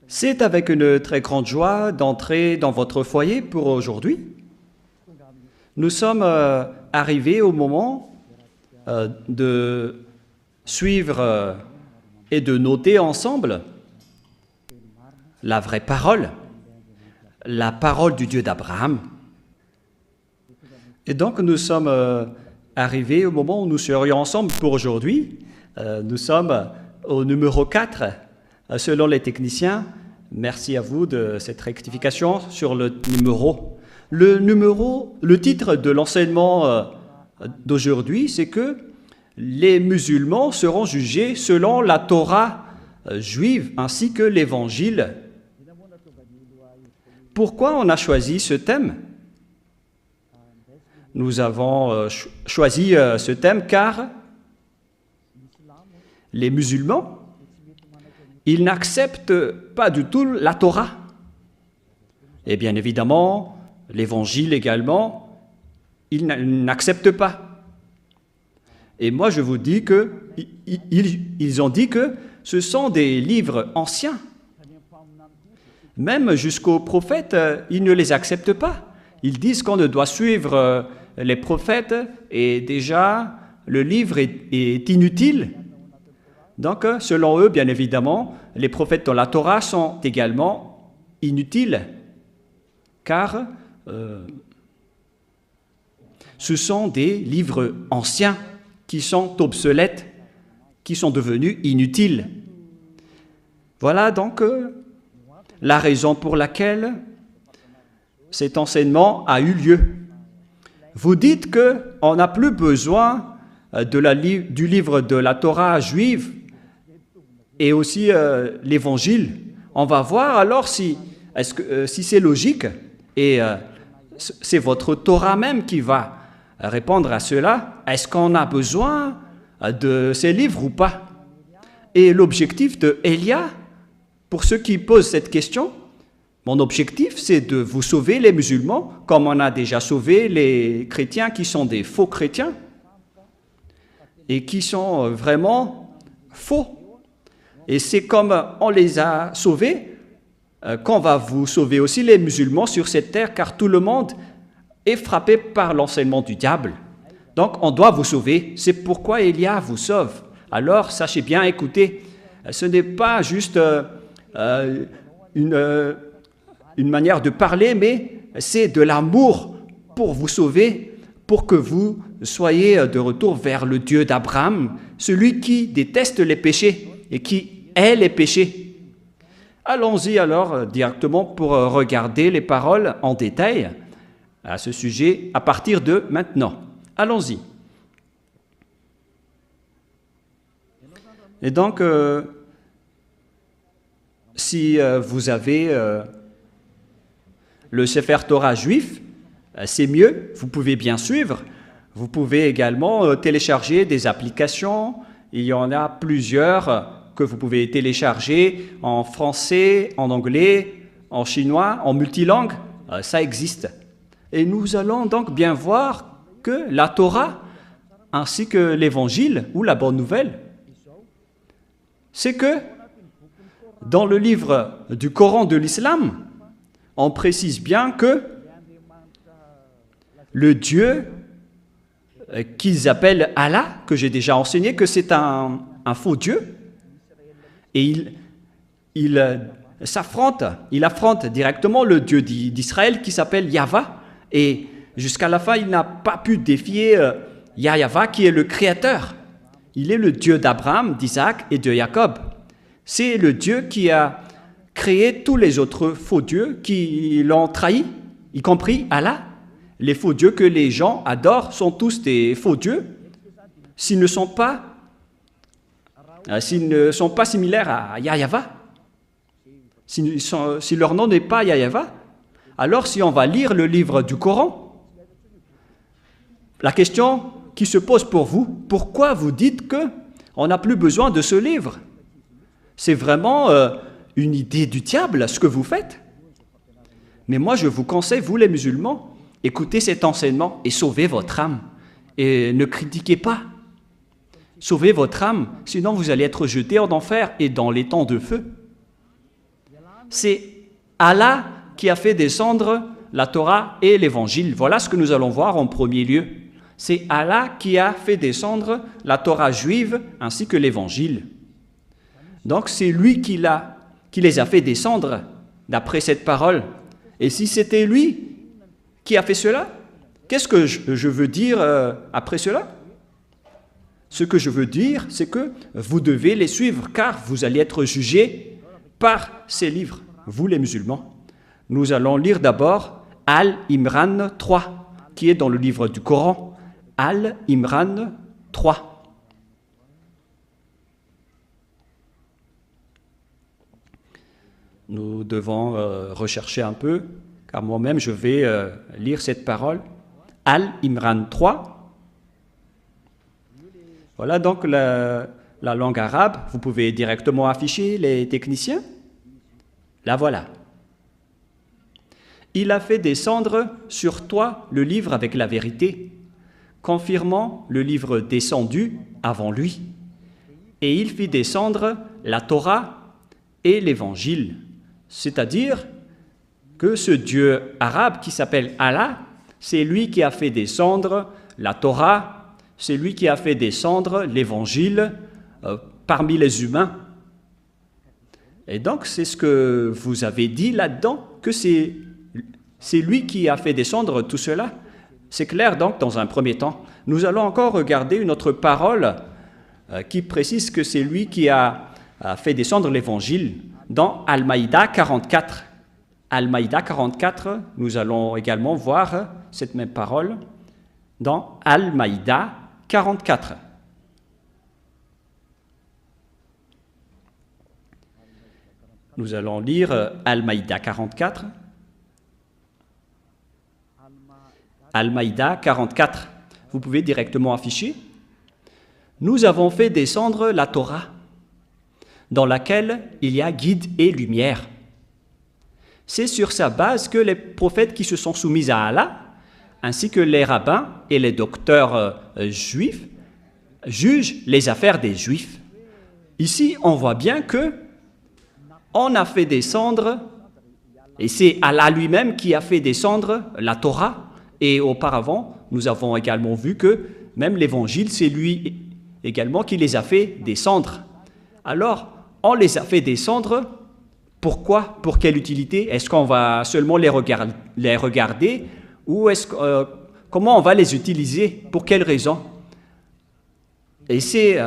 C'est avec une très grande joie d'entrer dans votre foyer pour aujourd'hui. Nous sommes arrivés au moment de suivre et de noter ensemble la vraie parole, la parole du Dieu d'Abraham. Et donc nous sommes arrivés au moment où nous serions ensemble pour aujourd'hui. Nous sommes au numéro 4, selon les techniciens. Merci à vous de cette rectification sur le numéro. Le titre de l'enseignement d'aujourd'hui, c'est que les musulmans seront jugés selon la Torah juive ainsi que l'Évangile. Pourquoi on a choisi ce thème ? Nous avons choisi ce thème car les musulmans, ils n'acceptent pas du tout la Torah. Et bien évidemment, l'Évangile également, ils n'acceptent pas. Et moi, je vous dis qu'ils ont dit que ce sont des livres anciens. Même jusqu'aux prophètes, ils ne les acceptent pas. Ils disent qu'on ne doit suivre les prophètes et déjà, le livre est inutile. Donc, selon eux, bien évidemment, les prophètes dans la Torah sont également inutiles, car ce sont des livres anciens qui sont obsolètes, qui sont devenus inutiles. Voilà donc la raison pour laquelle cet enseignement a eu lieu. Vous dites qu'on n'a plus besoin du livre de la Torah juive et aussi l'Évangile. On va voir alors si c'est logique et c'est votre Torah même qui va répondre à cela. Est-ce qu'on a besoin de ces livres ou pas? Et l'objectif de Elia, pour ceux qui posent cette question, mon objectif, c'est de vous sauver les musulmans, comme on a déjà sauvé les chrétiens qui sont des faux chrétiens et qui sont vraiment faux. Et c'est comme on les a sauvés qu'on va vous sauver aussi les musulmans sur cette terre, car tout le monde est frappé par l'enseignement du diable. Donc on doit vous sauver, c'est pourquoi Elia vous sauve. Alors sachez bien, écoutez, ce n'est pas juste une manière de parler, mais c'est de l'amour pour vous sauver, pour que vous soyez de retour vers le Dieu d'Abraham, celui qui déteste les péchés et qui hait les péchés. Allons-y alors directement pour regarder les paroles en détail à ce sujet à partir de maintenant. Allons-y. Et donc, si vous avez le Sefer Torah juif, c'est mieux, vous pouvez bien suivre. Vous pouvez également télécharger des applications. Il y en a plusieurs que vous pouvez télécharger en français, en anglais, en chinois, en multilangue. Ça existe. Et nous allons donc bien voir que la Torah, ainsi que l'Évangile ou la Bonne Nouvelle, c'est que dans le livre du Coran de l'Islam, on précise bien que le Dieu qu'ils appellent Allah, que j'ai déjà enseigné, que c'est un faux Dieu, et il affronte directement le Dieu d'Israël qui s'appelle Yahva, et jusqu'à la fin, il n'a pas pu défier Yahva qui est le Créateur. Il est le Dieu d'Abraham, d'Isaac et de Jacob. C'est le Dieu qui a créé tous les autres faux dieux qui l'ont trahi, y compris Allah. Les faux dieux que les gens adorent sont tous des faux dieux. S'ils ne sont pas similaires à Yahva, si leur nom n'est pas Yahva, alors si on va lire le livre du Coran, la question qui se pose pour vous, pourquoi vous dites qu'on n'a plus besoin de ce livre? C'est vraiment une idée du diable, ce que vous faites. Mais moi, je vous conseille, vous les musulmans, écoutez cet enseignement et sauvez votre âme. Et ne critiquez pas. Sauvez votre âme, sinon vous allez être jetés en enfer et dans les temps de feu. c'est Allah qui a fait descendre la Torah et l'Évangile. Voilà ce que nous allons voir en premier lieu. C'est Allah qui a fait descendre la Torah juive ainsi que l'Évangile. Donc c'est lui qui les a fait descendre d'après cette parole. Et si c'était lui qui a fait cela, qu'est-ce que je veux dire après cela? Ce que je veux dire, c'est que vous devez les suivre, car vous allez être jugés par ces livres, vous les musulmans. Nous allons lire d'abord Al-Imran 3, qui est dans le livre du Coran. Al-Imran 3. Nous devons rechercher un peu, car moi-même je vais lire cette parole. Al-Imran 3. Voilà donc la langue arabe. Vous pouvez directement afficher les techniciens. La voilà. Il a fait descendre sur toi le livre avec la vérité, confirmant le livre descendu avant lui. Et il fit descendre la Torah et l'Évangile. C'est-à-dire que ce Dieu arabe qui s'appelle Allah, c'est lui qui a fait descendre la Torah, c'est lui qui a fait descendre l'Évangile parmi les humains. Et donc, c'est ce que vous avez dit là-dedans, que c'est lui qui a fait descendre tout cela. C'est clair donc dans un premier temps. Nous allons encore regarder une autre parole qui précise que c'est lui qui a fait descendre l'Évangile dans Al-Maïda 44. Al-Maïda 44, nous allons également voir cette même parole dans Al-Maïda 44. Nous allons lire Al-Maïda 44. Al-Maïda 44. Vous pouvez directement afficher. Nous avons fait descendre la Torah, dans laquelle il y a guide et lumière. C'est sur sa base que les prophètes qui se sont soumis à Allah, ainsi que les rabbins et les docteurs juifs, jugent les affaires des juifs. Ici, on voit bien que on a fait descendre, et c'est Allah lui-même qui a fait descendre la Torah, et auparavant, nous avons également vu que même l'Évangile, c'est lui également qui les a fait descendre. Alors, on les a fait descendre, pourquoi? Pour quelle utilité? Est-ce qu'on va seulement les regarder ou comment on va les utiliser? Pour quelle raison? Et c'est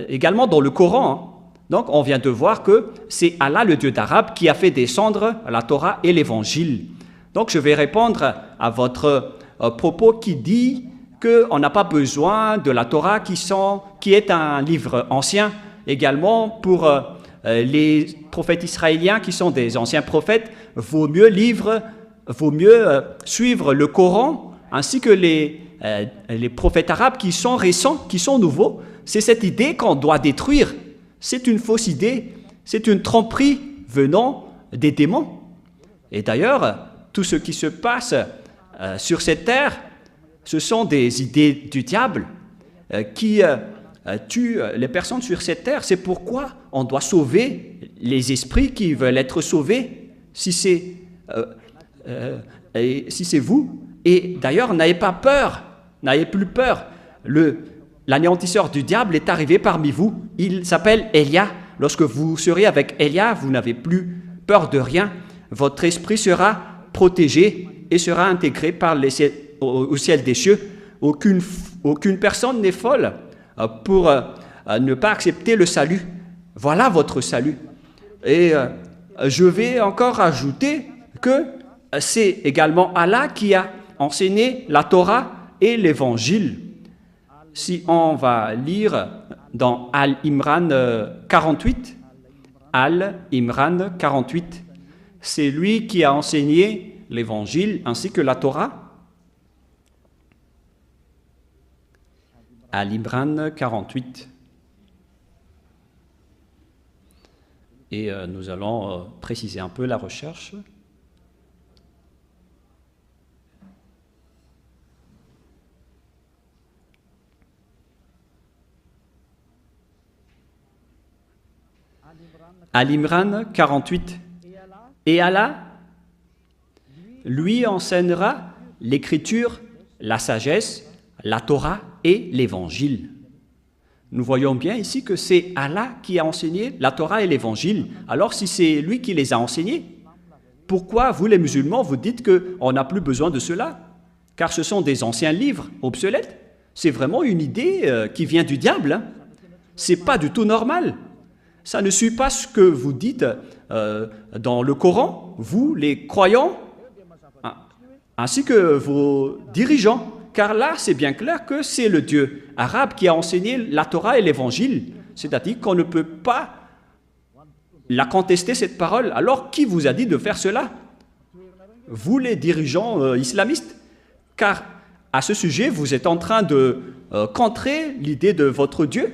également dans le Coran. Hein. Donc, on vient de voir que c'est Allah, le Dieu d'Arabe, qui a fait descendre la Torah et l'Évangile. Donc, je vais répondre à votre propos qui dit qu'on n'a pas besoin de la Torah qui est un livre ancien. Également, pour les prophètes israéliens qui sont des anciens prophètes, vaut mieux suivre le Coran, ainsi que les prophètes arabes qui sont récents, qui sont nouveaux. C'est cette idée qu'on doit détruire. C'est une fausse idée, c'est une tromperie venant des démons. Et d'ailleurs, tout ce qui se passe sur cette terre, ce sont des idées du diable qui tuent les personnes sur cette terre. C'est pourquoi on doit sauver les esprits qui veulent être sauvés, si c'est vous. Et d'ailleurs, n'ayez pas peur, n'ayez plus peur. L'anéantisseur du diable est arrivé parmi vous. Il s'appelle Elia. Lorsque vous serez avec Elia, vous n'avez plus peur de rien. Votre esprit sera protégé et sera intégré au ciel des cieux. Aucune personne n'est folle pour ne pas accepter le salut. Voilà votre salut. Et je vais encore ajouter que c'est également Allah qui a enseigné la Torah et l'Évangile. Si on va lire dans Al-Imran 48, Al-Imran 48, c'est lui qui a enseigné l'Évangile ainsi que la Torah. Al-Imran 48. Et nous allons préciser un peu la recherche. Al-Imran 48. Et Allah lui enseignera l'écriture, la sagesse, la Torah et l'évangile. Nous voyons bien ici que c'est Allah qui a enseigné la Torah et l'évangile. Alors si c'est lui qui les a enseignés, pourquoi vous les musulmans vous dites qu'on n'a plus besoin de cela? Car ce sont des anciens livres obsolètes. C'est vraiment une idée qui vient du diable. Hein. C'est pas du tout normal. Ça ne suit pas ce que vous dites dans le Coran, vous les croyants, ainsi que vos dirigeants. Car là, c'est bien clair que c'est le Dieu arabe qui a enseigné la Torah et l'Évangile. C'est-à-dire qu'on ne peut pas la contester, cette parole. Alors, qui vous a dit de faire cela? Vous, les dirigeants islamistes. Car à ce sujet, vous êtes en train de contrer l'idée de votre Dieu.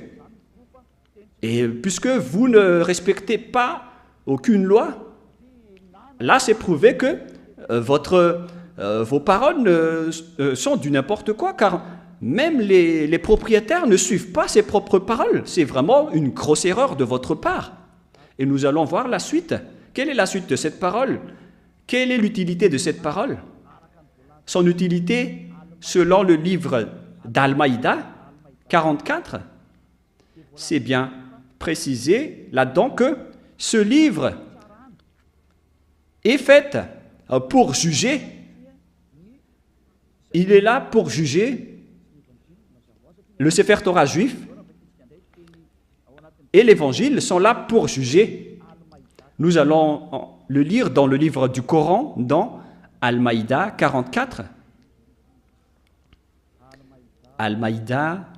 Et puisque vous ne respectez pas aucune loi, là, c'est prouvé que vos paroles sont du n'importe quoi, car même les propriétaires ne suivent pas ses propres paroles. C'est vraiment une grosse erreur de votre part. Et nous allons voir la suite. Quelle est la suite de cette parole? Quelle est l'utilité de cette parole? Son utilité, selon le livre d'Al-Maïda 44, c'est bien précisé là-dedans que ce livre est fait pour juger. Il est là pour juger le Sefer Torah juif et l'Évangile sont là pour juger. Nous allons le lire dans le livre du Coran, dans Al-Maïda 44. Al-Maïda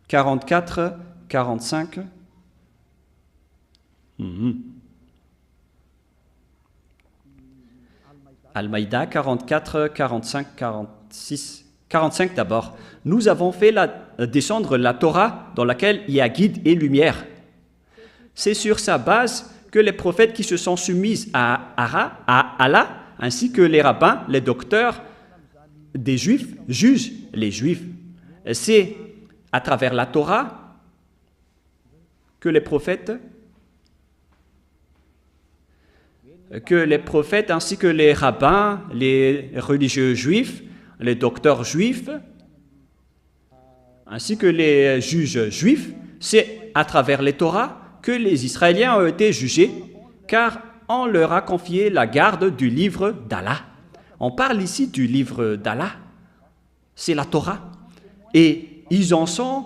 44, 45. Al-Maïda 44, 45, 46. 45 d'abord. Nous avons fait descendre la Torah dans laquelle il y a guide et lumière. C'est sur sa base que les prophètes qui se sont soumis à Allah, ainsi que les rabbins, les docteurs des Juifs, jugent les Juifs. C'est à travers la Torah que les prophètes ainsi que les rabbins, les religieux juifs, les docteurs juifs, ainsi que les juges juifs, c'est à travers les Torahs que les Israéliens ont été jugés, car on leur a confié la garde du livre d'Allah. On parle ici du livre d'Allah, c'est la Torah, et ils en sont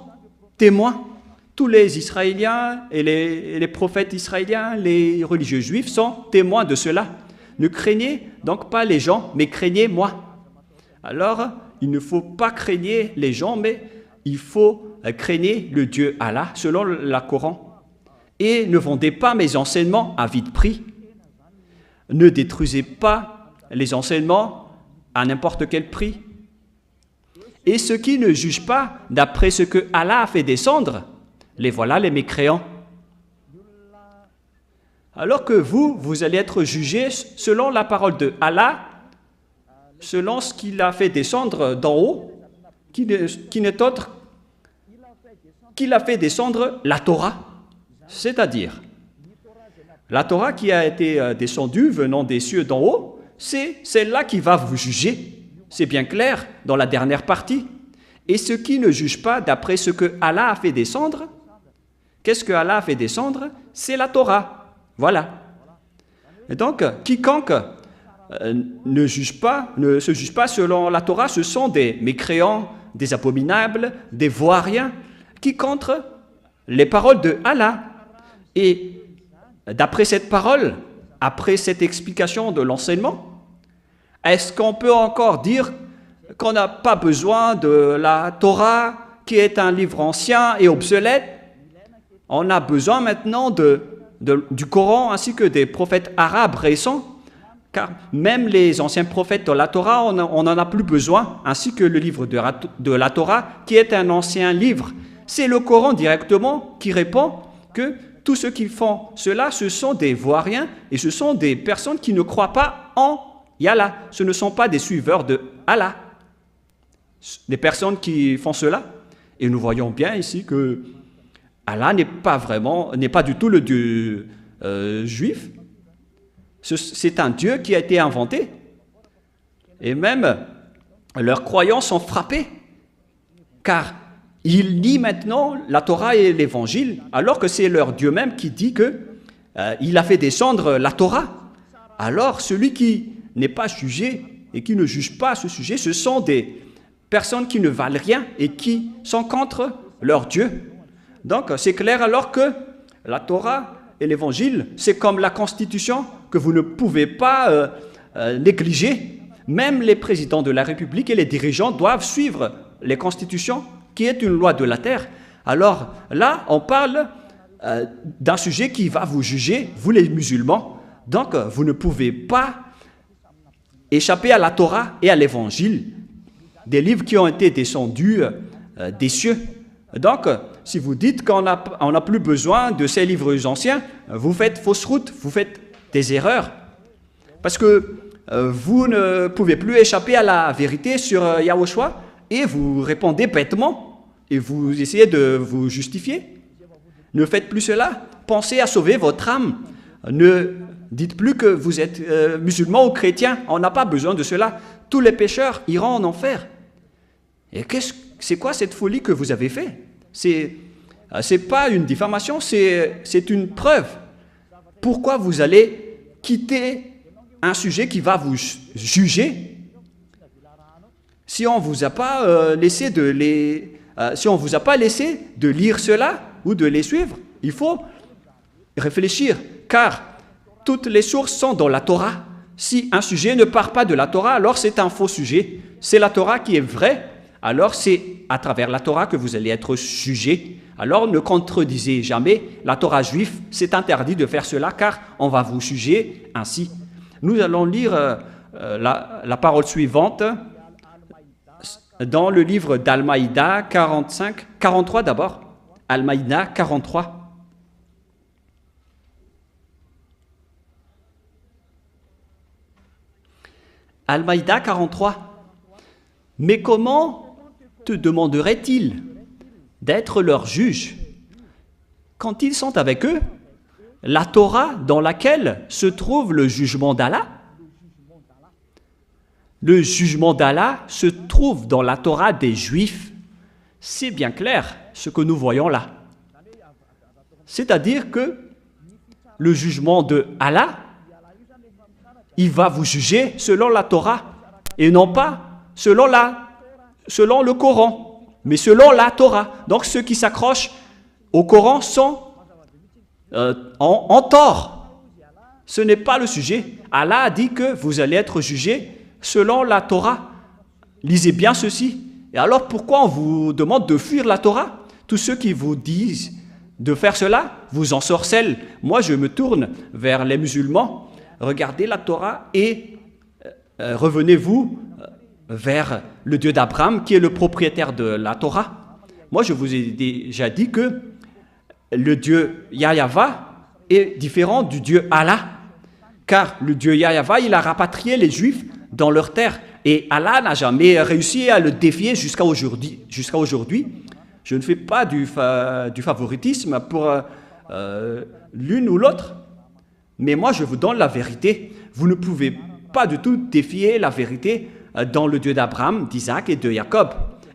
témoins. Tous les Israéliens et les prophètes israéliens, les religieux juifs sont témoins de cela. Ne craignez donc pas les gens, mais craignez moi. Alors, il ne faut pas craigner les gens, mais il faut craigner le Dieu Allah, selon le Coran. Et ne vendez pas mes enseignements à vide prix. Ne détruisez pas les enseignements à n'importe quel prix. Et ceux qui ne jugent pas d'après ce que Allah a fait descendre, les voilà les mécréants. Alors que vous allez être jugés selon la parole de Allah, selon ce qu'il a fait descendre d'en haut, qui n'est autre qu'il a fait descendre la Torah. C'est-à-dire, la Torah qui a été descendue venant des cieux d'en haut, c'est celle-là qui va vous juger. C'est bien clair dans la dernière partie. Et ceux qui ne jugent pas d'après ce que Allah a fait descendre, qu'est-ce que Allah a fait descendre? C'est la Torah. Voilà. Et donc, quiconque ne se juge pas selon la Torah, ce sont des mécréants, des abominables, des voiriens, qui contre les paroles de Allah. Et d'après cette parole, après cette explication de l'enseignement, est-ce qu'on peut encore dire qu'on n'a pas besoin de la Torah, qui est un livre ancien et obsolète? On a besoin maintenant du Coran ainsi que des prophètes arabes récents, car même les anciens prophètes de la Torah, on n'en a plus besoin, ainsi que le livre de la Torah, qui est un ancien livre. C'est le Coran directement qui répond que tous ceux qui font cela, ce sont des voiriens et ce sont des personnes qui ne croient pas en Allah. Ce ne sont pas des suiveurs de Allah. Des personnes qui font cela. Et nous voyons bien ici que Allah n'est pas du tout le Dieu juifs, c'est un Dieu qui a été inventé. Et même leurs croyances sont frappées, car ils nient maintenant la Torah et l'Évangile, alors que c'est leur Dieu même qui dit qu'il a fait descendre la Torah. Alors celui qui n'est pas jugé et qui ne juge pas ce sujet, ce sont des personnes qui ne valent rien et qui sont contre leur Dieu. Donc c'est clair alors que la Torah et l'Évangile, c'est comme la Constitution que vous ne pouvez pas négliger. Même les présidents de la République et les dirigeants doivent suivre les constitutions, qui est une loi de la terre. Alors là, on parle d'un sujet qui va vous juger, vous les musulmans. Donc vous ne pouvez pas échapper à la Torah et à l'Évangile, des livres qui ont été descendus des cieux. Donc, si vous dites qu'on n'a plus besoin de ces livres anciens, vous faites fausse route, vous faites des erreurs. Parce que vous ne pouvez plus échapper à la vérité sur Yahushua et vous répondez bêtement et vous essayez de vous justifier. Ne faites plus cela. Pensez à sauver votre âme. Ne dites plus que vous êtes musulman ou chrétien. On n'a pas besoin de cela. Tous les pécheurs iront en enfer. Et c'est quoi cette folie que vous avez fait? C'est pas une diffamation, c'est une preuve. Pourquoi vous allez quitter un sujet qui va vous juger si on vous a pas laissé si on vous a pas laissé de lire cela ou de les suivre? Il faut réfléchir, car toutes les sources sont dans la Torah. Si un sujet ne part pas de la Torah, alors c'est un faux sujet. C'est la Torah qui est vraie. Alors c'est à travers la Torah que vous allez être jugé. Alors ne contredisez jamais la Torah juive. C'est interdit de faire cela car on va vous juger ainsi. Nous allons lire la parole suivante dans le livre d'Al-Maïda 43 d'abord. Al-Maïda 43. Al-Maïda 43. Mais comment te demanderait-il d'être leur juge quand ils sont avec eux? La Torah dans laquelle se trouve le jugement d'Allah? Le jugement d'Allah se trouve dans la Torah des Juifs. C'est bien clair ce que nous voyons là. C'est-à-dire que le jugement de Allah, il va vous juger selon la Torah et non pas selon le Coran, mais selon la Torah. Donc ceux qui s'accrochent au Coran sont en tort. Ce n'est pas le sujet. Allah a dit que vous allez être jugés selon la Torah. Lisez bien ceci. Et alors pourquoi on vous demande de fuir la Torah? Tous ceux qui vous disent de faire cela vous ensorcellent. Moi je me tourne vers les musulmans. Regardez la Torah et revenez-vous vers le Dieu d'Abraham qui est le propriétaire de la Torah. Moi, je vous ai déjà dit que le Dieu Yahva est différent du Dieu Allah, car le Dieu Yahva, il a rapatrié les Juifs dans leur terre et Allah n'a jamais réussi à le défier jusqu'à aujourd'hui. Je ne fais pas du favoritisme pour l'une ou l'autre, mais moi, je vous donne la vérité. Vous ne pouvez pas du tout défier la vérité dans le Dieu d'Abraham, d'Isaac et de Jacob.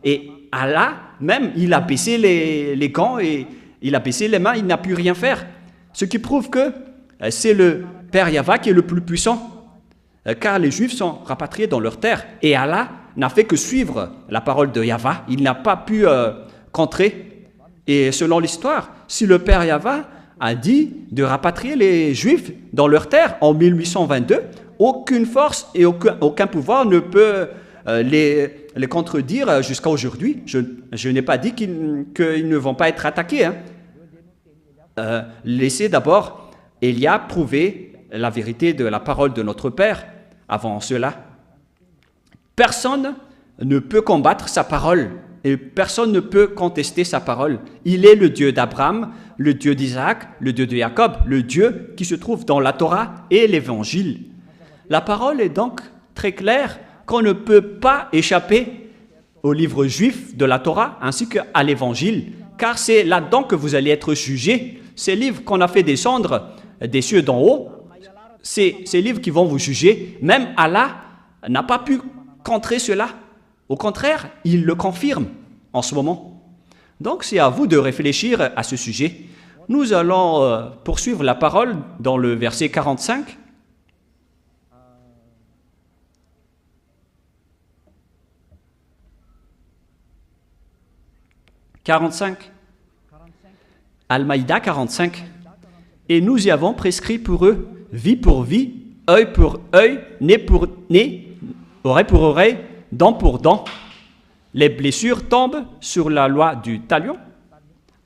Et Allah, même, il a baissé les gants et il a baissé les mains, il n'a pu rien faire. Ce qui prouve que c'est le Père Yahva qui est le plus puissant, car les Juifs sont rapatriés dans leur terre. Et Allah n'a fait que suivre la parole de Yahva. Il n'a pas pu contrer. Et selon l'histoire, si le Père Yahva a dit de rapatrier les Juifs dans leur terre en 1822, aucune force et aucun pouvoir ne peut les contredire jusqu'à aujourd'hui. Je n'ai pas dit qu'ils ne vont pas être attaqués. Laissez d'abord Élia prouver la vérité de la parole de notre Père avant cela. Personne ne peut combattre sa parole et personne ne peut contester sa parole. Il est le Dieu d'Abraham, le Dieu d'Isaac, le Dieu de Jacob, le Dieu qui se trouve dans la Torah et l'Évangile. La parole est donc très claire qu'on ne peut pas échapper au livre juif de la Torah ainsi qu'à l'Évangile, car c'est là-dedans que vous allez être jugés. Ces livres qu'on a fait descendre des cieux d'en haut, ces livres qui vont vous juger, même Allah n'a pas pu contrer cela. Au contraire, il le confirme en ce moment. Donc c'est à vous de réfléchir à ce sujet. Nous allons poursuivre la parole dans le verset 45. Al-Maïda 45. Et nous y avons prescrit pour eux vie pour vie, œil pour œil, nez pour nez, oreille pour oreille, dent pour dent. Les blessures tombent sur la loi du talion.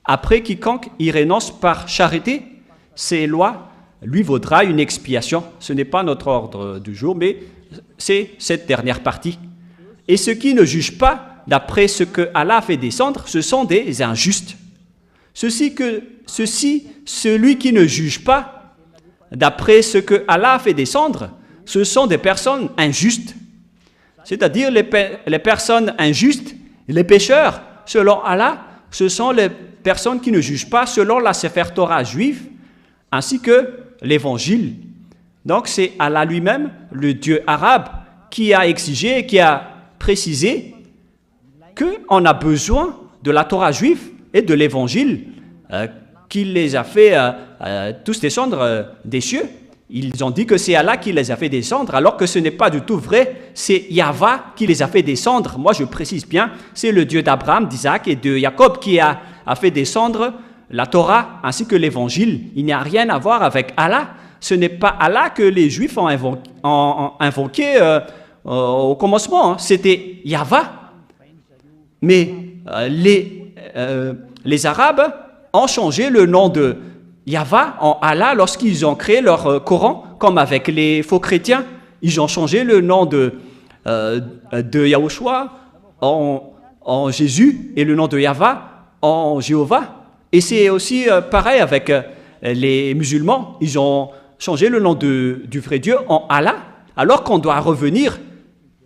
Après, quiconque y renonce par charité, ces lois lui vaudra une expiation. Ce n'est pas notre ordre du jour, mais c'est cette dernière partie. Et ceux qui ne jugent pas, d'après ce que Allah fait descendre, ce sont des injustes. Celui qui ne juge pas, d'après ce que Allah fait descendre, ce sont des personnes injustes. C'est-à-dire les personnes injustes, les pécheurs, selon Allah, ce sont les personnes qui ne jugent pas selon la Sefer Torah juive, ainsi que l'Évangile. Donc c'est Allah lui-même, le Dieu arabe, qui a exigé, qui a précisé qu'on a besoin de la Torah juive et de l'Évangile, qu'il les a fait tous descendre des cieux. Ils ont dit que c'est Allah qui les a fait descendre, alors que ce n'est pas du tout vrai. C'est Yahva qui les a fait descendre. Moi, je précise bien, c'est le Dieu d'Abraham, d'Isaac et de Jacob qui a fait descendre la Torah ainsi que l'Évangile. Il n'y a rien à voir avec Allah. Ce n'est pas Allah que les Juifs ont invoqué au commencement. Hein. C'était Yahva. Mais les Arabes ont changé le nom de Yahva en Allah lorsqu'ils ont créé leur Coran, comme avec les faux chrétiens. Ils ont changé le nom de Yahushua en Jésus et le nom de Yahva en Jéhovah. Et c'est aussi pareil avec les musulmans. Ils ont changé le nom du vrai Dieu en Allah, alors qu'on doit revenir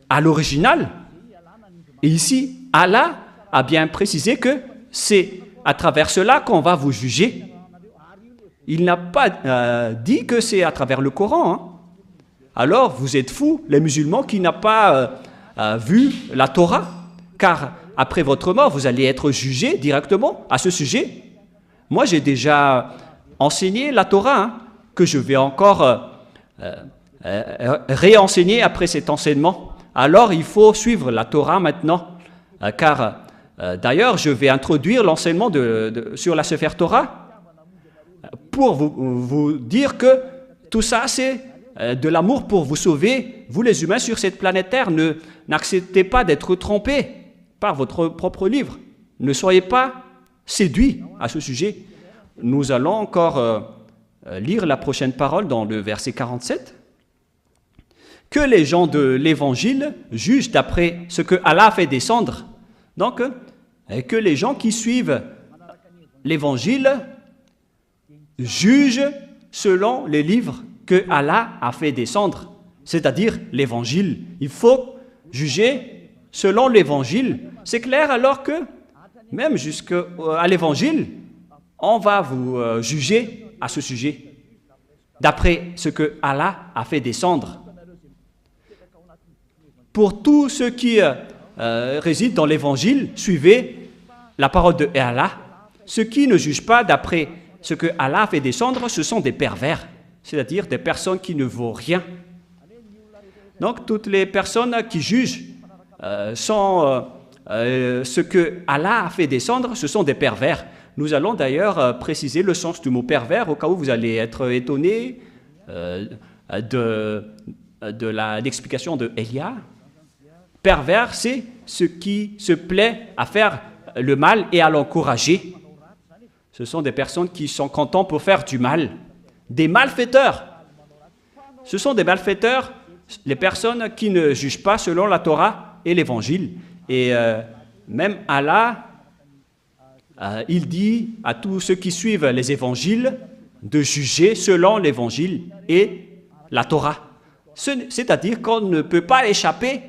à l'original. Et ici, Allah a bien précisé que c'est à travers cela qu'on va vous juger. Il n'a pas dit que c'est à travers le Coran. Hein. Alors, vous êtes fous, les musulmans, qui n'ont pas vu la Torah, car après votre mort, vous allez être jugés directement à ce sujet. Moi, j'ai déjà enseigné la Torah, hein, que je vais encore réenseigner après cet enseignement. Alors, il faut suivre la Torah maintenant, car d'ailleurs, je vais introduire l'enseignement sur la Sefer Torah, pour vous dire que tout ça, c'est de l'amour pour vous sauver, vous les humains sur cette planète Terre. N'acceptez pas d'être trompés par votre propre livre. Ne soyez pas séduits à ce sujet. Nous allons encore lire la prochaine parole dans le verset 47. Que les gens de l'Évangile jugent d'après ce que Allah a fait descendre. Donc, que les gens qui suivent l'Évangile juge selon les livres que Allah a fait descendre, c'est-à-dire l'Évangile. Il faut juger selon l'Évangile. C'est clair alors que, même jusqu'à l'Évangile, on va vous juger à ce sujet, d'après ce que Allah a fait descendre. Pour tous ceux qui résident dans l'Évangile, suivez la parole de Allah. Ceux qui ne jugent pas d'après ce que Allah a fait descendre, ce sont des pervers, c'est-à-dire des personnes qui ne vaut rien. Donc, toutes les personnes qui jugent ce que Allah a fait descendre, ce sont des pervers. Nous allons d'ailleurs préciser le sens du mot pervers, au cas où vous allez être étonnés de l'explication de Elia. Pervers, c'est ce qui se plaît à faire le mal et à l'encourager. Ce sont des personnes qui sont contentes pour faire du mal. Des malfaiteurs. Ce sont des malfaiteurs, les personnes qui ne jugent pas selon la Torah et l'Évangile. Et même Allah, il dit à tous ceux qui suivent les Évangiles de juger selon l'Évangile et la Torah. C'est-à-dire qu'on ne peut pas échapper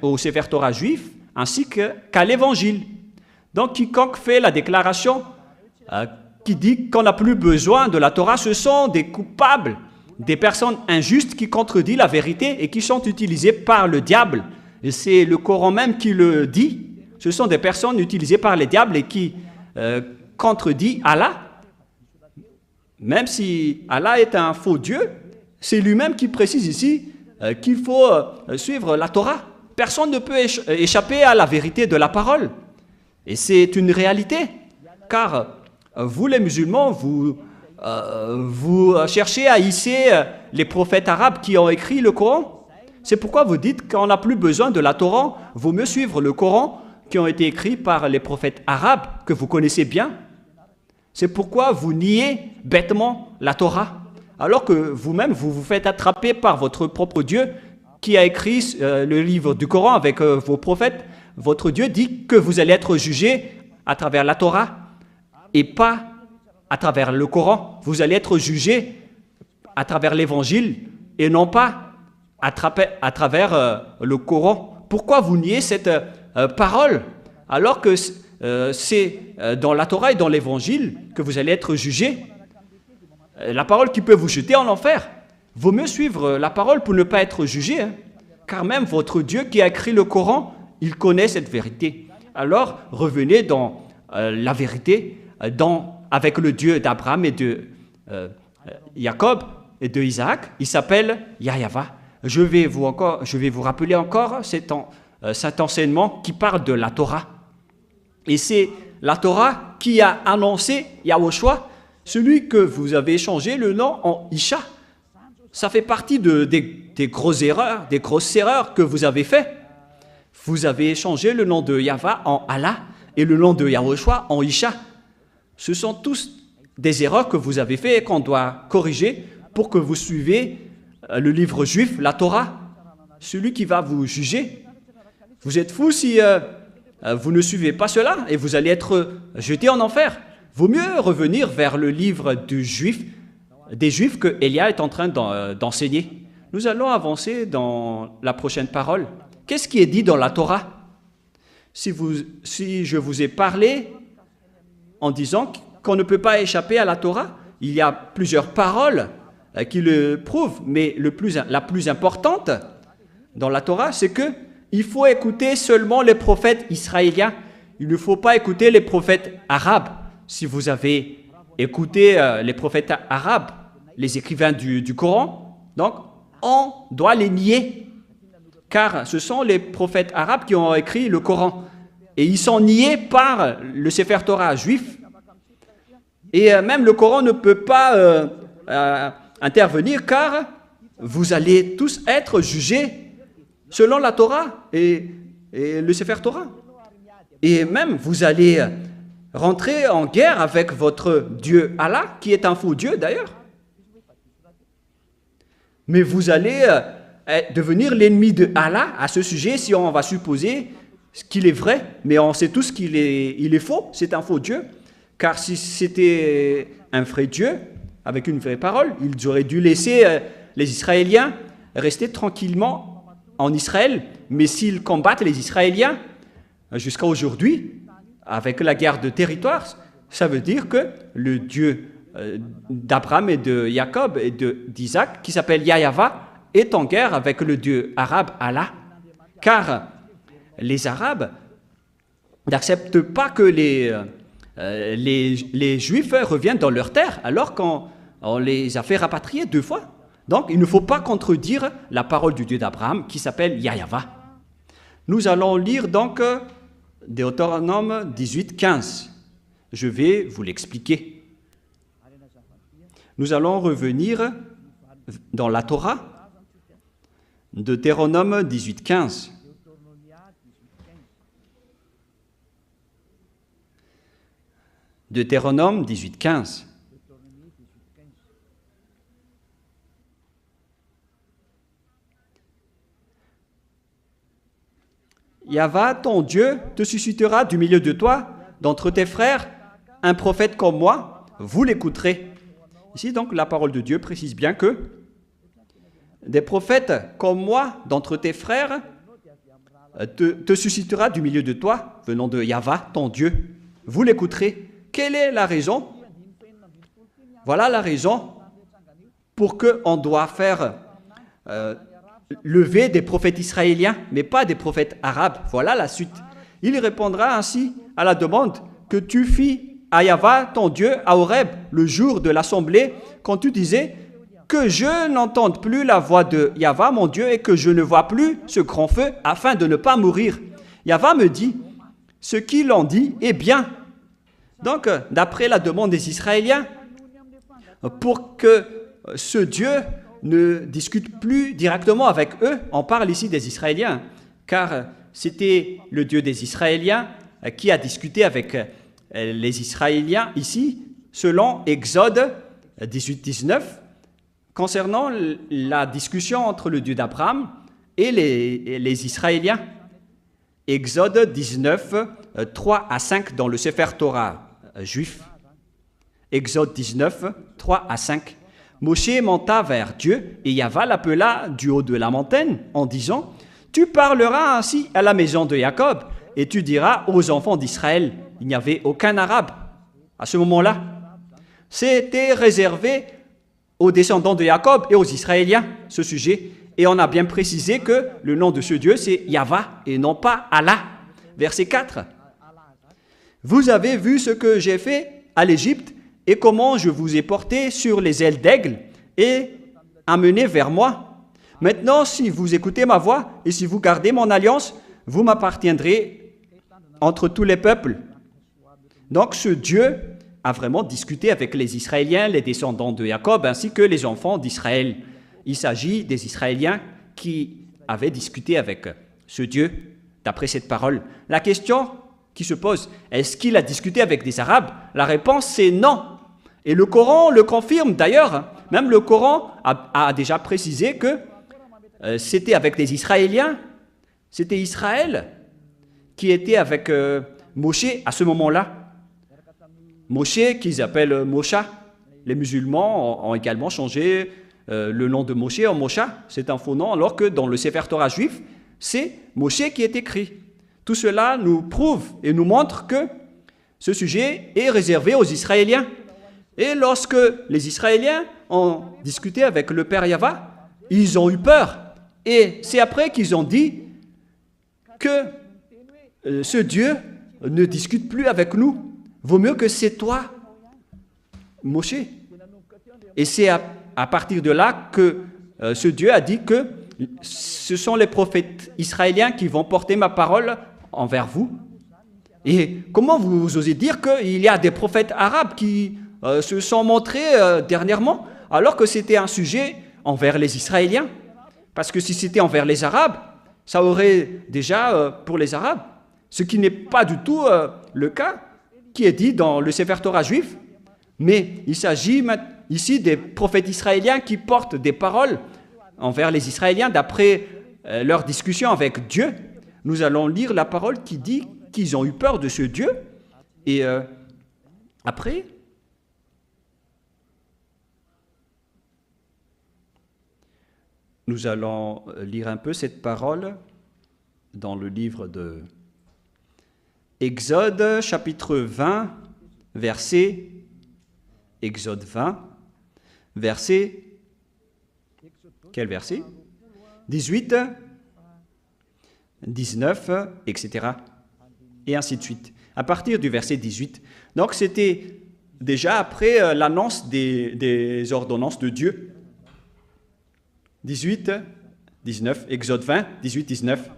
au Sefer Torah juif ainsi qu'à l'Évangile. Donc, quiconque fait la déclaration qui dit qu'on n'a plus besoin de la Torah, ce sont des coupables, des personnes injustes qui contredisent la vérité et qui sont utilisées par le diable. Et c'est le Coran même qui le dit. Ce sont des personnes utilisées par les diables et qui contredisent Allah. Même si Allah est un faux Dieu, c'est lui-même qui précise ici qu'il faut suivre la Torah. Personne ne peut échapper à la vérité de la parole. Et c'est une réalité. Car vous, les musulmans, vous cherchez à hisser les prophètes arabes qui ont écrit le Coran. C'est pourquoi vous dites qu'on n'a plus besoin de la Torah. Vaut mieux suivre le Coran qui ont été écrits par les prophètes arabes que vous connaissez bien. C'est pourquoi vous niez bêtement la Torah, alors que vous-même, vous vous faites attraper par votre propre Dieu qui a écrit le livre du Coran avec vos prophètes. Votre Dieu dit que vous allez être jugé à travers la Torah et pas à travers le Coran. Vous allez être jugé à travers l'Évangile et non pas à travers le Coran. Pourquoi vous niez cette parole alors que c'est dans la Torah et dans l'Évangile que vous allez être jugé? La parole qui peut vous jeter en enfer. Vaut mieux suivre la parole pour ne pas être jugé, hein, car même votre Dieu qui a écrit le Coran, il connaît cette vérité. Alors revenez dans la vérité, avec le Dieu d'Abraham et de Jacob et de Isaac. Il s'appelle Yahweh. Je vais vous rappeler encore cet enseignement qui parle de la Torah. Et c'est la Torah qui a annoncé Yahushua, celui que vous avez changé le nom en Isha. Ça fait partie des grosses erreurs que vous avez fait. Vous avez changé le nom de Yahweh en Allah et le nom de Yahushua en Isha. Ce sont tous des erreurs que vous avez fait et qu'on doit corriger pour que vous suivez le livre juif, la Torah, celui qui va vous juger. Vous êtes fous si vous ne suivez pas cela et vous allez être jeté en enfer. Vaut mieux revenir vers le livre des Juifs que Elia est en train d'enseigner. Nous allons avancer dans la prochaine parole. Qu'est-ce qui est dit dans la Torah? Si je vous ai parlé en disant qu'on ne peut pas échapper à la Torah, il y a plusieurs paroles qui le prouvent, mais la plus importante dans la Torah, c'est que il faut écouter seulement les prophètes israéliens. Il ne faut pas écouter les prophètes arabes. Si vous avez écouté les prophètes arabes, les écrivains du Coran, donc on doit les nier. Car ce sont les prophètes arabes qui ont écrit le Coran. Et ils sont niés par le Sefer Torah juif. Et même le Coran ne peut pas intervenir car vous allez tous être jugés selon la Torah et le Sefer Torah. Et même vous allez rentrer en guerre avec votre Dieu Allah, qui est un faux Dieu d'ailleurs. Mais vous allez devenir l'ennemi de Allah à ce sujet si on va supposer qu'il est vrai, mais on sait tous qu'il est faux, c'est un faux Dieu. Car si c'était un vrai Dieu, avec une vraie parole, ils auraient dû laisser les Israéliens rester tranquillement en Israël. Mais s'ils combattent les Israéliens jusqu'à aujourd'hui, avec la guerre de territoire, ça veut dire que le Dieu d'Abraham et de Jacob et d'Isaac, qui s'appelle Yahweh, est en guerre avec le Dieu arabe Allah. Car les Arabes n'acceptent pas que les Juifs reviennent dans leur terre alors qu'on les a fait rapatrier 2 fois. Donc, il ne faut pas contredire la parole du Dieu d'Abraham qui s'appelle Yahweh. Nous allons lire donc Deutéronome 18, 15. Je vais vous l'expliquer. Nous allons revenir dans la Torah, Deutéronome 18, 15. Deutéronome 18, 15. Yahweh, ton Dieu, te suscitera du milieu de toi, d'entre tes frères, un prophète comme moi, vous l'écouterez. Ici, donc, la parole de Dieu précise bien que des prophètes comme moi, d'entre tes frères, te suscitera du milieu de toi, venant de Yahweh, ton Dieu. Vous l'écouterez. Quelle est la raison? Voilà la raison pour qu'on doit faire lever des prophètes israéliens, mais pas des prophètes arabes. Voilà la suite. Il répondra ainsi à la demande que tu fis à Yahva, ton Dieu, à Horeb, le jour de l'assemblée, quand tu disais que je n'entende plus la voix de Yahva, mon Dieu, et que je ne vois plus ce grand feu, afin de ne pas mourir. Yahva me dit, ce qu'il en dit est bien. Donc, d'après la demande des Israéliens, pour que ce Dieu ne discute plus directement avec eux, on parle ici des Israéliens, car c'était le Dieu des Israéliens qui a discuté avec les Israéliens ici, selon Exode 18-19, concernant la discussion entre le Dieu d'Abraham et les Israéliens. Exode 19, 3 à 5 dans le Sefer Torah juif. Exode 19, 3 à 5. Moshe monta vers Dieu et Yahva l'appela du haut de la montagne en disant, « Tu parleras ainsi à la maison de Jacob et tu diras aux enfants d'Israël, il n'y avait aucun arabe à ce moment-là. C'était réservé aux descendants de Jacob et aux Israéliens, ce sujet. Et on a bien précisé que le nom de ce Dieu, c'est Yahva et non pas Allah. Verset 4. Vous avez vu ce que j'ai fait à l'Égypte et comment je vous ai porté sur les ailes d'aigle et amené vers moi. Maintenant, si vous écoutez ma voix et si vous gardez mon alliance, vous m'appartiendrez entre tous les peuples. Donc ce Dieu a vraiment discuté avec les Israéliens, les descendants de Jacob, ainsi que les enfants d'Israël. Il s'agit des Israéliens qui avaient discuté avec ce Dieu, d'après cette parole. La question qui se pose, est-ce qu'il a discuté avec des Arabes? La réponse, c'est non. Et le Coran le confirme d'ailleurs. Même le Coran a déjà précisé que c'était avec des Israéliens. C'était Israël qui était avec Moshe à ce moment-là. Moshe, qu'ils appellent Mosha. Les musulmans ont également changé le nom de Moshe en Mosha. C'est un faux nom, alors que dans le Sefer Torah juif, c'est Moshe qui est écrit. Tout cela nous prouve et nous montre que ce sujet est réservé aux Israéliens. Et lorsque les Israéliens ont discuté avec le Père Yahva, ils ont eu peur. Et c'est après qu'ils ont dit que ce Dieu ne discute plus avec nous. Vaut mieux que c'est toi, Moshe. Et c'est à partir de là que ce Dieu a dit que ce sont les prophètes israéliens qui vont porter ma parole envers vous. Et comment vous osez dire qu'il y a des prophètes arabes qui se sont montrés dernièrement, alors que c'était un sujet envers les Israéliens? Parce que si c'était envers les Arabes, ça aurait déjà pour les Arabes, ce qui n'est pas du tout le cas qui est dit dans le Sefer Torah juif, mais il s'agit ici des prophètes israéliens qui portent des paroles envers les Israéliens d'après leur discussion avec Dieu. Nous allons lire la parole qui dit qu'ils ont eu peur de ce Dieu. Et après, nous allons lire un peu cette parole dans le livre de Exode, chapitre 20, verset, Exode 20, verset, quel verset? 18, 19, etc. Et ainsi de suite. À partir du verset 18. Donc c'était déjà après l'annonce des ordonnances de Dieu. 18, 19, Exode 20, 18, 19.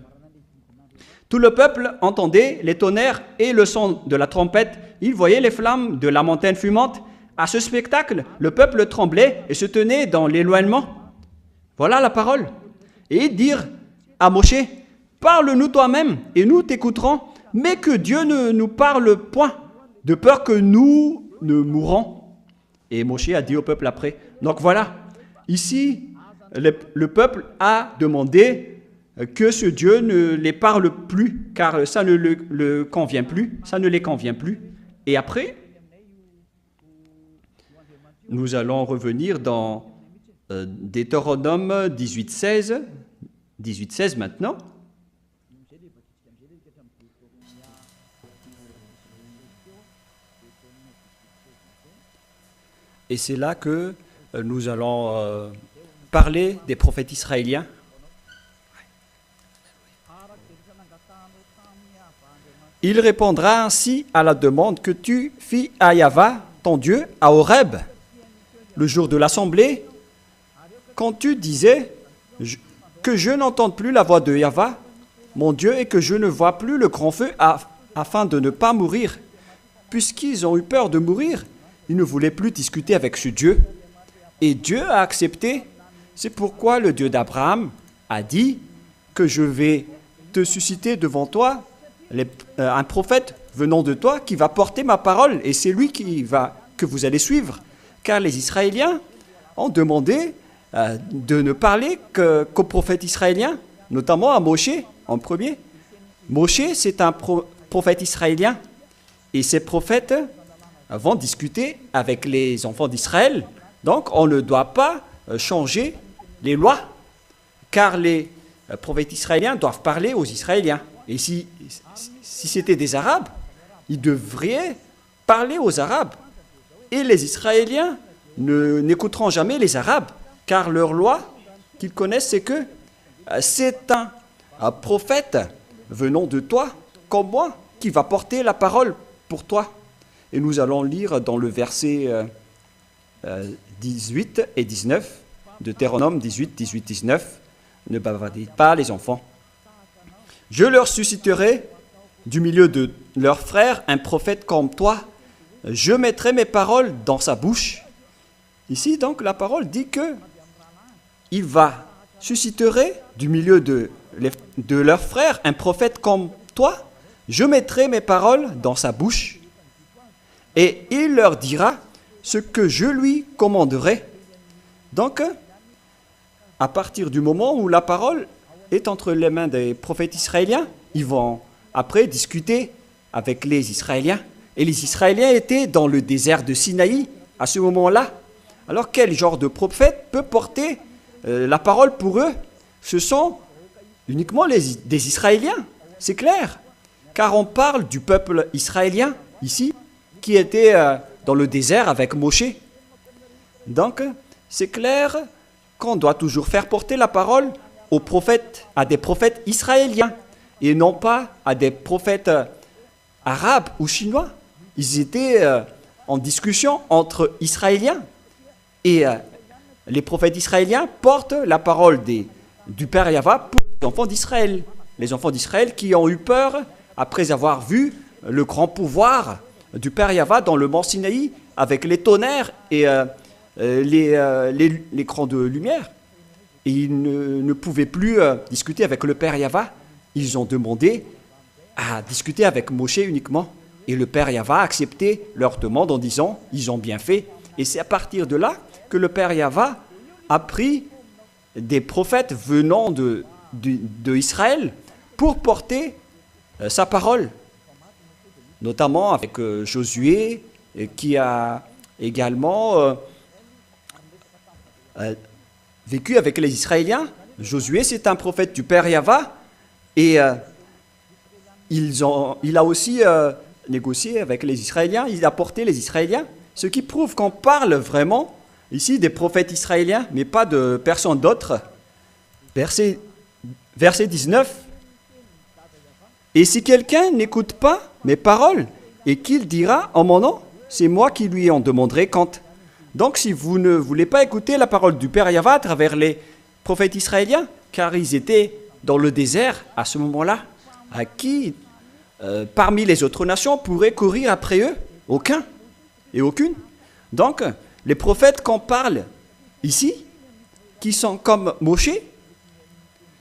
Tout le peuple entendait les tonnerres et le son de la trompette. Il voyait les flammes de la montagne fumante. À ce spectacle, le peuple tremblait et se tenait dans l'éloignement. Voilà la parole. Et ils dirent à Moshe, « Parle-nous toi-même et nous t'écouterons, mais que Dieu ne nous parle point, de peur que nous ne mourons. » Et Moshe a dit au peuple après. Donc voilà, ici, le peuple a demandé que ce Dieu ne les parle plus, car ça ne le convient plus, ça ne les convient plus. Et après, nous allons revenir dans Deutéronome 18:16, 18:16 maintenant. Et c'est là que nous allons parler des prophètes israéliens. Il répondra ainsi à la demande que tu fis à Yahva, ton Dieu, à Horeb, le jour de l'assemblée, quand tu disais que je n'entende plus la voix de Yahva, mon Dieu, et que je ne vois plus le grand feu afin de ne pas mourir. Puisqu'ils ont eu peur de mourir, ils ne voulaient plus discuter avec ce Dieu. Et Dieu a accepté. C'est pourquoi le Dieu d'Abraham a dit que je vais te susciter devant toi un prophète venant de toi qui va porter ma parole, et c'est lui que vous allez suivre. Car les Israéliens ont demandé de ne parler qu'aux prophètes israéliens, notamment à Moshe en premier. Moshe, c'est un prophète israélien, et ces prophètes vont discuter avec les enfants d'Israël. Donc on ne doit pas changer les lois, car les prophètes israéliens doivent parler aux Israéliens. Et si c'était des Arabes, ils devraient parler aux Arabes. Et les Israéliens n'écouteront jamais les Arabes, car leur loi qu'ils connaissent, c'est que c'est un prophète venant de toi, comme moi, qui va porter la parole pour toi. Et nous allons lire dans le verset 18 et 19, Deutéronome 18, 18, 19, ne bavardez pas les enfants. Je leur susciterai du milieu de leurs frères un prophète comme toi. Je mettrai mes paroles dans sa bouche. Ici, donc, la parole dit que il va susciterait du milieu de leurs frères un prophète comme toi. Je mettrai mes paroles dans sa bouche et il leur dira ce que je lui commanderai. Donc, à partir du moment où la parole est entre les mains des prophètes israéliens, ils vont après discuter avec les Israéliens. Et les Israéliens étaient dans le désert de Sinaï à ce moment-là. Alors quel genre de prophète peut porter la parole pour eux? Ce sont uniquement des Israéliens, c'est clair. Car on parle du peuple israélien ici, qui était dans le désert avec Moshe. Donc, c'est clair qu'on doit toujours faire porter la parole aux prophètes, à des prophètes israéliens, et non pas à des prophètes arabes ou chinois. Ils étaient en discussion entre Israéliens, et les prophètes israéliens portent la parole du Père Yahva pour les enfants d'Israël. Les enfants d'Israël qui ont eu peur après avoir vu le grand pouvoir du Père Yahva dans le mont Sinaï avec les tonnerres et les crans de lumière. Et ils ne pouvaient plus discuter avec le Père Yahva. Ils ont demandé à discuter avec Moshe uniquement. Et le Père Yahva a accepté leur demande en disant « ils ont bien fait ». Et c'est à partir de là que le Père Yahva a pris des prophètes venant de Israël pour porter sa parole. Notamment avec Josué, qui a également vécu avec les Israéliens. Josué, c'est un prophète du Père Yahva, et il a aussi négocié avec les Israéliens, il a porté les Israéliens, ce qui prouve qu'on parle vraiment ici des prophètes israéliens, mais pas de personne d'autre. Verset 19. Et si quelqu'un n'écoute pas mes paroles et qu'il dira en mon nom, c'est moi qui lui en demanderai compte. Donc si vous ne voulez pas écouter la parole du Père Yahva à travers les prophètes israéliens, car ils étaient dans le désert à ce moment-là, à qui parmi les autres nations pourrait courir après eux? Aucun et aucune. Donc les prophètes qu'on parle ici, qui sont comme Moshe,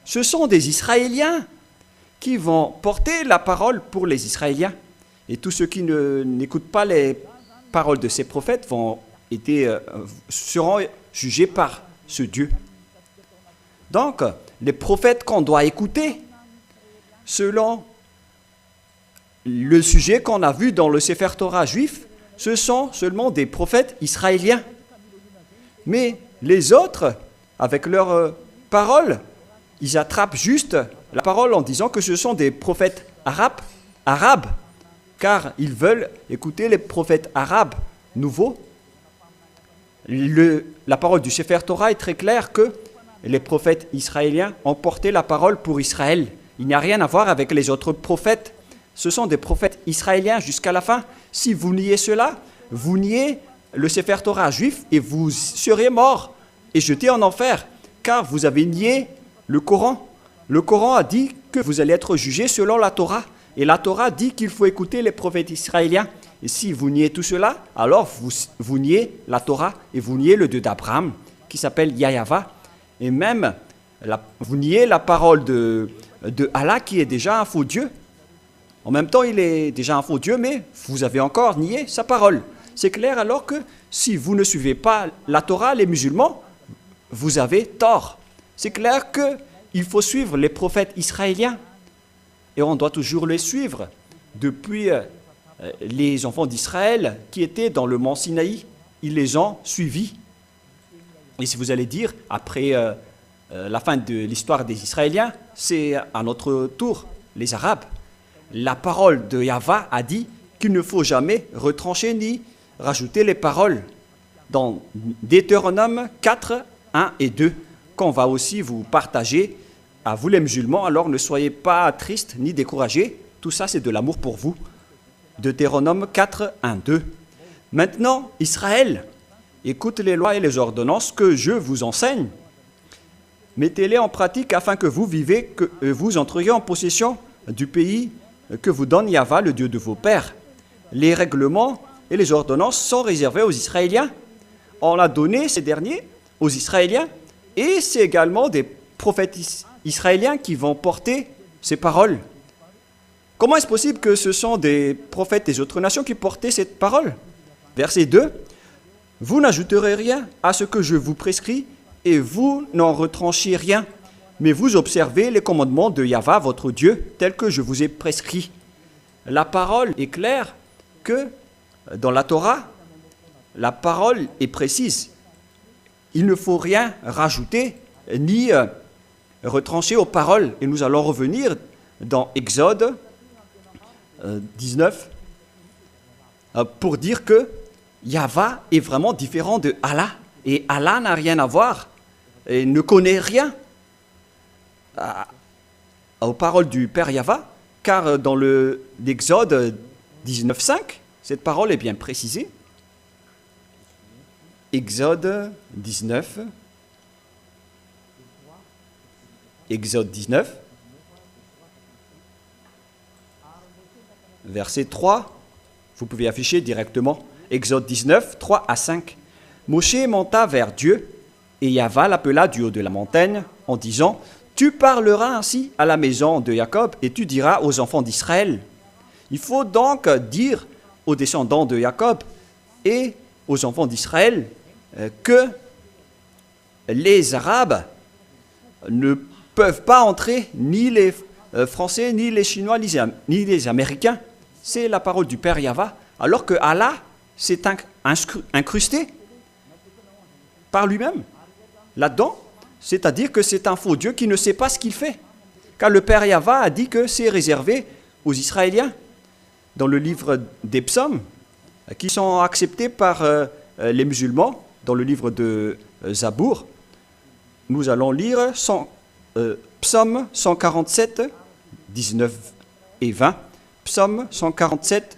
ce sont des Israéliens qui vont porter la parole pour les Israéliens. Et tous ceux qui n'écoutent pas les paroles de ces prophètes seront jugés par ce Dieu. Donc, les prophètes qu'on doit écouter, selon le sujet qu'on a vu dans le Sefer Torah juif, ce sont seulement des prophètes israéliens. Mais les autres, avec leurs paroles, ils attrapent juste la parole en disant que ce sont des prophètes arabes, car ils veulent écouter les prophètes arabes nouveaux. La parole du Sefer Torah est très claire que les prophètes israéliens ont porté la parole pour Israël. Il n'y a rien à voir avec les autres prophètes. Ce sont des prophètes israéliens jusqu'à la fin. Si vous niez cela, vous niez le Sefer Torah juif et vous serez morts et jetés en enfer, car vous avez nié le Coran. Le Coran a dit que vous allez être jugés selon la Torah. Et la Torah dit qu'il faut écouter les prophètes israéliens. Et si vous niez tout cela, alors vous niez la Torah et vous niez le Dieu d'Abraham, qui s'appelle Yahava. Et même, vous niez la parole de Allah, qui est déjà un faux Dieu. En même temps, il est déjà un faux Dieu, mais vous avez encore nié sa parole. C'est clair alors que si vous ne suivez pas la Torah, les musulmans, vous avez tort. C'est clair qu'il faut suivre les prophètes israéliens. Et on doit toujours les suivre. Depuis les enfants d'Israël qui étaient dans le mont Sinaï, ils les ont suivis. Et si vous allez dire, après la fin de l'histoire des Israéliens, c'est à notre tour, les Arabes. La parole de Yahva a dit qu'il ne faut jamais retrancher ni rajouter les paroles dans Deutéronome 4, 1 et 2, qu'on va aussi vous partager à vous les musulmans. Alors ne soyez pas tristes ni découragés, tout ça c'est de l'amour pour vous. Deutéronome 4, 1, 2. Maintenant, Israël, écoute les lois et les ordonnances que je vous enseigne. Mettez-les en pratique afin que vous vivez, que vous entriez en possession du pays que vous donne Yahva, le Dieu de vos pères. Les règlements et les ordonnances sont réservés aux Israéliens. On a donné ces derniers aux Israéliens et c'est également des prophètes israéliens qui vont porter ces paroles. Comment est-ce possible que ce sont des prophètes des autres nations qui portaient cette parole? Verset 2. Vous n'ajouterez rien à ce que je vous prescris et vous n'en retranchez rien, mais vous observez les commandements de Yahva, votre Dieu, tels que je vous ai prescrits. La parole est claire que dans la Torah, la parole est précise. Il ne faut rien rajouter ni retrancher aux paroles. Et nous allons revenir dans Exode 19 pour dire que Yahva est vraiment différent de Allah. Et Allah n'a rien à voir et ne connaît rien aux paroles du Père Yahva, car dans l'Exode 19.5, cette parole est bien précisée. Exode 19, verset 3, vous pouvez afficher directement, Exode 19, 3 à 5. Moshe monta vers Dieu, et Yahva l'appela du haut de la montagne, en disant, « Tu parleras ainsi à la maison de Jacob, et tu diras aux enfants d'Israël. » Il faut donc dire aux descendants de Jacob et aux enfants d'Israël que les Arabes ne peuvent pas entrer, ni les Français, ni les Chinois, ni les Américains. C'est la parole du Père Yahva, alors que Allah s'est incrusté par lui-même là-dedans, c'est-à-dire que c'est un faux Dieu qui ne sait pas ce qu'il fait. Car le Père Yahva a dit que c'est réservé aux Israéliens. Dans le livre des psaumes, qui sont acceptés par les musulmans, dans le livre de Zabour, nous allons lire psaume 147, 19 et 20. Psaume 147,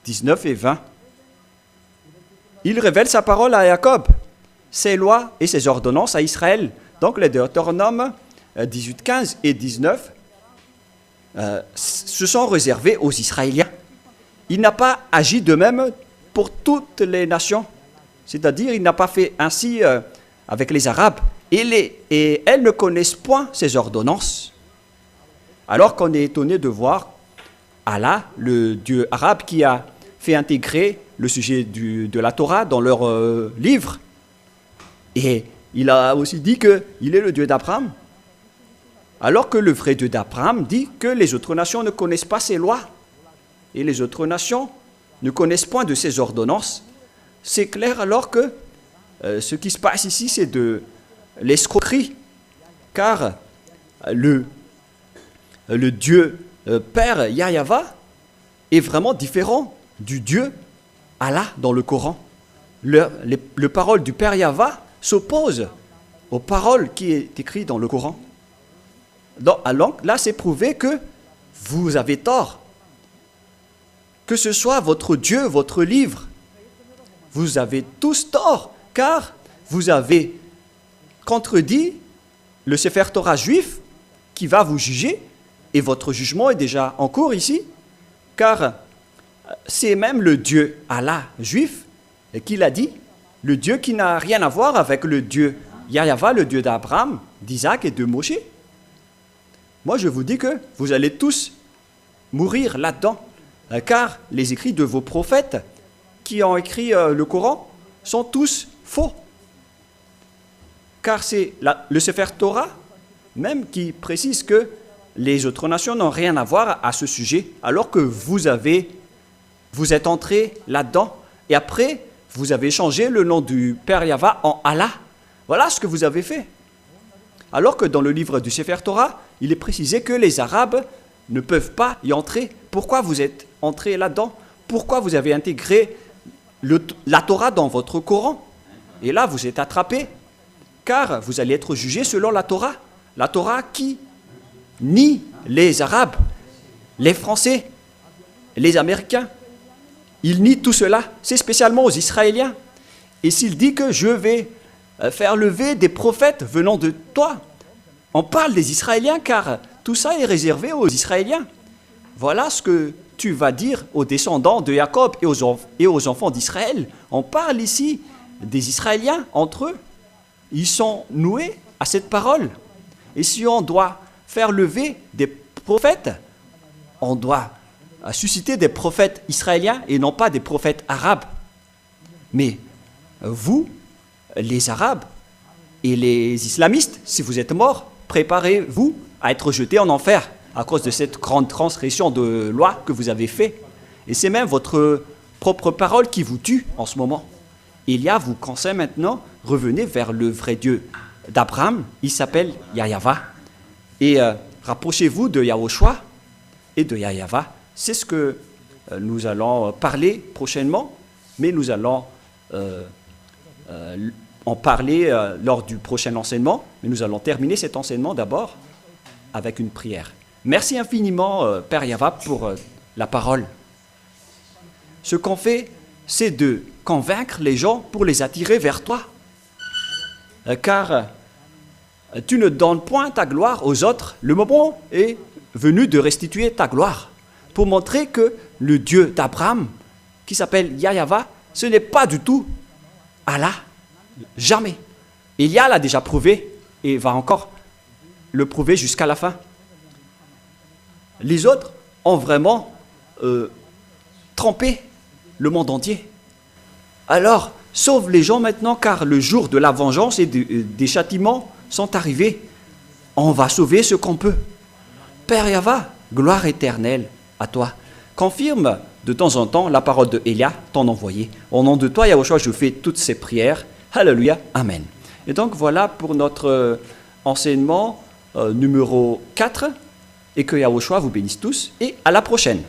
19 et 20. Il révèle sa parole à Jacob, ses lois et ses ordonnances à Israël. Donc les Deutéronome 18, 15 et 19 se sont réservés aux Israéliens. Il n'a pas agi de même pour toutes les nations. C'est-à-dire, il n'a pas fait ainsi avec les Arabes. Et elles ne connaissent point ces ordonnances. Alors qu'on est étonné de voir Allah, le Dieu arabe, qui a fait intégrer le sujet de la Torah dans leur livre. Et il a aussi dit qu'il est le Dieu d'Abraham. Alors que le vrai Dieu d'Abraham dit que les autres nations ne connaissent pas ses lois. Et les autres nations ne connaissent point de ses ordonnances. C'est clair alors que ce qui se passe ici, c'est de l'escroquerie. Car le Dieu Père Yahva est vraiment différent du Dieu Allah dans le Coran. le parole du Père Yahva s'oppose aux paroles qui est écrites dans le Coran. Alors là, c'est prouvé que vous avez tort. Que ce soit votre Dieu, votre livre, vous avez tous tort, car vous avez contredit le Sefer Torah juif qui va vous juger, et votre jugement est déjà en cours ici, car c'est même le Dieu Allah juif qui l'a dit, le Dieu qui n'a rien à voir avec le Dieu Yahva, le Dieu d'Abraham, d'Isaac et de Moïse. Moi, je vous dis que vous allez tous mourir là-dedans, car les écrits de vos prophètes qui ont écrit le Coran sont tous faux. Car c'est le Sefer Torah même qui précise que les autres nations n'ont rien à voir à ce sujet, alors que vous êtes entrés là-dedans, et après, vous avez changé le nom du Père Yahva en Allah. Voilà ce que vous avez fait. Alors que dans le livre du Sefer Torah, il est précisé que les Arabes ne peuvent pas y entrer. Pourquoi vous êtes entrés là-dedans? Pourquoi vous avez intégré la Torah dans votre Coran? Et là, vous êtes attrapés, car vous allez être jugés selon la Torah. La Torah qui nie les Arabes, les Français, les Américains. Il nie tout cela. C'est spécialement aux Israéliens. Et s'il dit que je vais faire lever des prophètes venant de toi, on parle des Israéliens, car tout ça est réservé aux Israéliens. Voilà ce que tu vas dire aux descendants de Jacob et aux enfants d'Israël. On parle ici des Israéliens entre eux. Ils sont noués à cette parole. Et si on doit faire lever des prophètes, on doit susciter des prophètes israéliens et non pas des prophètes arabes. Mais vous, les Arabes et les islamistes, si vous êtes morts, préparez-vous à être jetés en enfer à cause de cette grande transgression de loi que vous avez fait. Et c'est même votre propre parole qui vous tue en ce moment. Élia vous conseille maintenant, revenez vers le vrai Dieu d'Abraham, il s'appelle Yahva. Et rapprochez-vous de Yahushua et de Yahva. C'est ce que nous allons parler prochainement, mais nous allons en parler lors du prochain enseignement. Mais nous allons terminer cet enseignement d'abord avec une prière. Merci infiniment, Père Yahva, pour la parole. Ce qu'on fait, c'est de convaincre les gens pour les attirer vers toi. Car tu ne donnes point ta gloire aux autres. Le moment est venu de restituer ta gloire pour montrer que le Dieu d'Abraham, qui s'appelle Yahva, ce n'est pas du tout Allah. Jamais. Élia l'a déjà prouvé et va encore le prouver jusqu'à la fin. Les autres ont vraiment trompé le monde entier. Alors, sauve les gens maintenant, car le jour de la vengeance et des châtiments sont arrivés. On va sauver ce qu'on peut. Père Yahva, gloire éternelle à toi. Confirme de temps en temps la parole de Élia, ton envoyé. Au nom de toi, Yahushua, je fais toutes ces prières. Alléluia, Amen. Et donc voilà pour notre enseignement numéro 4. Et que Yahushua vous bénisse tous et à la prochaine.